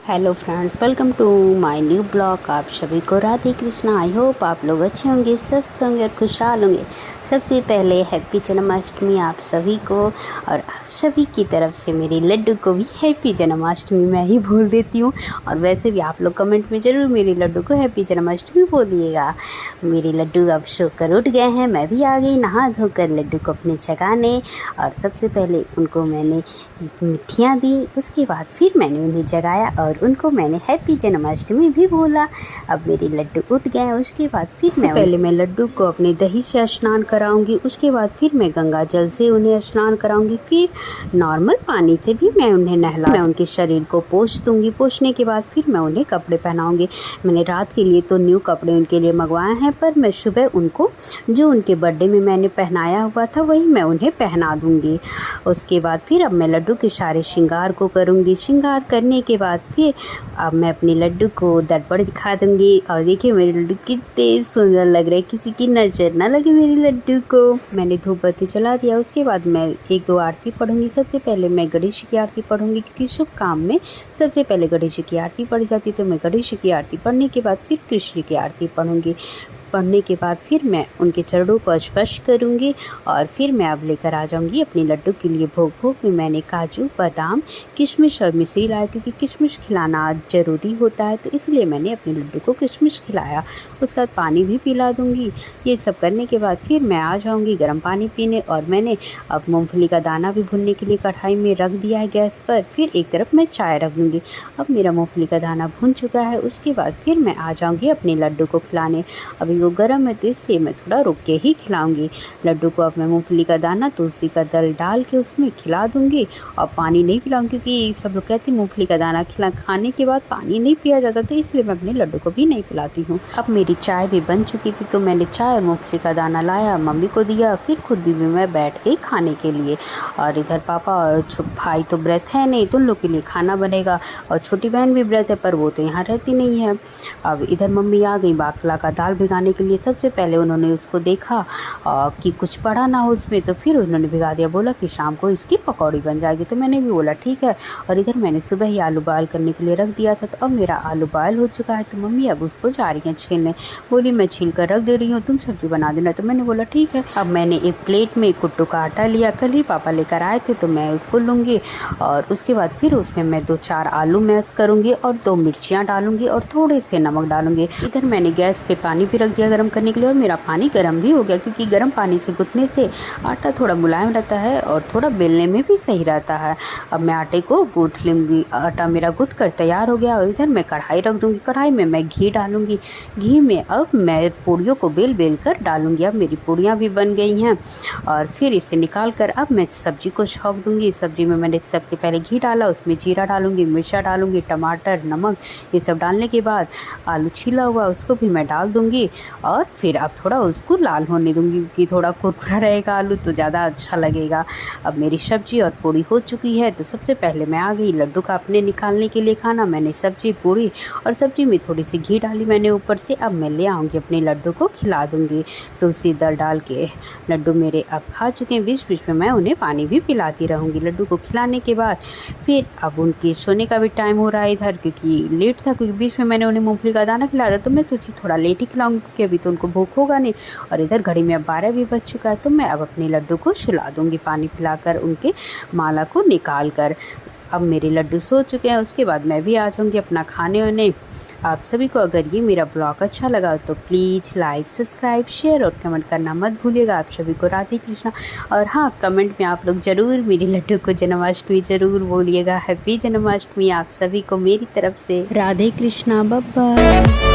Hello friends, welcome to my new blog. आप सभी को राधे कृष्णा। आई होप आप लोग अच्छे होंगे, स्वस्थ होंगे और खुशहाल होंगे। सबसे पहले हैप्पी जन्माष्टमी आप सभी को, और आप सभी की तरफ से मेरे लड्डू को भी हैप्पी जन्माष्टमी मैं ही बोल देती हूँ। और वैसे भी आप लोग कमेंट में ज़रूर मेरे लड्डू को हैप्पी जन्माष्टमी बोलिएगा। मेरे लड्डू अब सोकर उठ गए हैं, मैं भी आ गई नहा धोकर लड्डू को अपने जगाने। और सबसे पहले उनको मैंने मिठियाँ दी, उसके बाद फिर मैंने उन्हें जगाया और उनको मैंने हैप्पी जन्माष्टमी भी बोला। अब मेरे लड्डू उठ गए। उसके बाद फिर पहले मैं लड्डू को अपने दही से स्नान कराऊंगी, उसके बाद फिर मैं गंगा जल से उन्हें स्नान कराऊंगी, फिर नॉर्मल पानी से भी मैं उन्हें मैं उनके शरीर को पोंछ दूंगी। पोंछने के बाद फिर मैं उन्हें कपड़े पहनाऊंगी। मैंने रात के लिए तो न्यू कपड़े उनके लिए मंगवाए हैं, पर मैं सुबह उनको जो उनके बर्थडे में मैंने पहनाया हुआ था वही मैं उन्हें पहना दूंगी। उसके बाद फिर अब मैं लड्डू के सारे श्रृंगार को करूंगी। श्रृंगार करने के बाद फिर अब मैं अपने लड्डू को दर्पण दिखा दूंगी। और देखिए मेरे लड्डू कितने सुंदर लग रहे हैं, किसी की नज़र ना लगे मेरे लड्डू को। मैंने धूप बत्ती जला दिया। उसके बाद मैं 1-2 आरती पढ़ूंगी। सबसे पहले मैं गणेश की आरती पढ़ूंगी, क्योंकि शुभ काम में सबसे पहले गणेश की आरती पढ़ी जाती है। तो मैं गणेश की आरती पढ़ने के बाद फिर कृष्ण की आरती पढ़ूंगी। पढ़ने के बाद फिर मैं उनके चरणों को स्पर्श करूंगी और फिर मैं अब लेकर आ जाऊंगी अपने लड्डू के लिए भोग। भोग में मैंने काजू, बादाम, किशमिश और मिश्री लाया, क्योंकि किशमिश खिलाना ज़रूरी होता है, तो इसलिए मैंने अपने लड्डू को किशमिश खिलाया। उसके बाद पानी भी पिला दूंगी। ये सब करने के बाद फिर मैं आ जाऊंगी गर्म पानी पीने। और मैंने अब मूँगफली का दाना भी भुनने के लिए कढ़ाई में रख दिया है गैस पर। फिर एक तरफ मैं चाय रख दूँगी। अब मेरा मूँगफली का दाना भुन चुका है। उसके बाद फिर मैं आ जाऊँगी अपने लड्डू को खिलाने। अभी वो गर्म है तो इसलिए मैं थोड़ा रुक के ही खिलाऊंगी लड्डू को। अब मैं मूंगफली का दाना, तुलसी का दल डाल के उसमें खिला दूंगी और पानी नहीं पिलाऊंगी, क्योंकि सब लोग कहते हैं मूंगफली का दाना खाने के बाद पानी नहीं पिया जाता, तो इसलिए मैं अपने लड्डू को भी नहीं पिलाती हूँ। अब मेरी चाय भी बन चुकी थी, तो मैंने चाय और मूंगफली का दाना लाया, मम्मी को दिया, फिर खुद भी मैं बैठ गई खाने के लिए। और इधर पापा और भाई तो व्रत है नहीं, तो उन लोग के लिए खाना बनेगा। और छोटी बहन भी व्रत है, पर वो तो यहाँ रहती नहीं है। अब इधर मम्मी आ गई बाकला का दाल भिगाने के लिए। सबसे पहले उन्होंने उसको देखा कि कुछ पड़ा ना हो उसमें, तो फिर उन्होंने भिगा दिया। बोला कि शाम को इसकी पकौड़ी बन जाएगी, तो मैंने भी बोला ठीक है। और इधर मैंने सुबह ही आलू बॉयल करने के लिए रख दिया था, तो अब मेरा आलू बॉयल हो चुका है। तो मम्मी अब उसको जा रही हैं छीलने। बोली मैं छील कर रख दे रही हूँ, तुम सब्जी बना देना। तो मैंने बोला ठीक है। अब मैंने एक प्लेट में कुट्टू का आटा लिया, कल ही पापा लेकर आए थे, तो मैं उसको लूँगी। और उसके बाद फिर उसमें मैं 2-4 आलू मैश करूँगी और 2 मिर्चियाँ डालूँगी और थोड़े से नमक डालूँगी। इधर मैंने गैस पे पानी भी रख दिया गर्म करने के लिए, और मेरा पानी गर्म भी हो गया, क्योंकि गर्म पानी से गूँथने से आटा थोड़ा मुलायम रहता है और थोड़ा बेलने में भी सही रहता है। अब मैं आटे को गूँथ लूँगी। आटा मेरा गूँथ कर तैयार हो गया। और इधर मैं कढ़ाई रख दूँगी। कढ़ाई में मैं घी डालूँगी। घी में अब मैं पूड़ियों को बेल कर डालूँगी। अब मेरी पूड़ियाँ भी बन गई हैं। और फिर इसे निकाल कर अब मैं सब्ज़ी को छौंक दूँगी। सब्ज़ी में मैंने सबसे पहले घी डाला, उसमें जीरा डालूँगी, मिर्चा डालूँगी, टमाटर, नमक, ये सब डालने के बाद आलू छीला हुआ उसको भी मैं डाल दूँगी। और फिर अब थोड़ा उसको लाल होने दूँगी, कि थोड़ा कुरकुरा रहेगा आलू तो ज़्यादा अच्छा लगेगा। अब मेरी सब्ज़ी और पूड़ी हो चुकी है, तो सबसे पहले मैं आ गई लड्डू का अपने निकालने के लिए खाना। मैंने सब्ज़ी, पूड़ी और सब्ज़ी में थोड़ी सी घी डाली मैंने ऊपर से। अब मैं ले आऊँगी अपने लड्डू को खिला दूँगी। तुलसी दल डाल के लड्डू मेरे अब खा चुके हैं। बीच बीच में मैं उन्हें पानी भी पिलाती रहूँगी। लड्डू को खिलाने के बाद फिर अब उनके सोने का भी टाइम हो रहा है इधर, क्योंकि लेट था, क्योंकि बीच में मैंने उन्हें मूँगफली का दाना खिलाया था, तो मैं सोची थोड़ा लेट ही खिलाऊँगी, क्योंकि अभी तो उनको भूख होगा नहीं। और इधर घड़ी में अब 12 भी बज चुका है, तो मैं अब अपने लड्डू को सुला दूँगी पानी पिलाकर, उनके माला को निकाल कर। अब मेरे लड्डू सो चुके हैं। उसके बाद मैं भी आ जाऊँगी अपना खाने वाने। आप सभी को अगर ये मेरा ब्लॉग अच्छा लगा तो प्लीज़ लाइक, सब्सक्राइब, शेयर और कमेंट करना मत भूलिएगा। आप सभी को राधे कृष्णा। और हाँ, कमेंट में आप लोग ज़रूर मेरे लड्डू को जन्माष्टमी ज़रूर बोलिएगा। हैप्पी जन्माष्टमी आप सभी को मेरी तरफ से। Radhe Krishna, bye bye.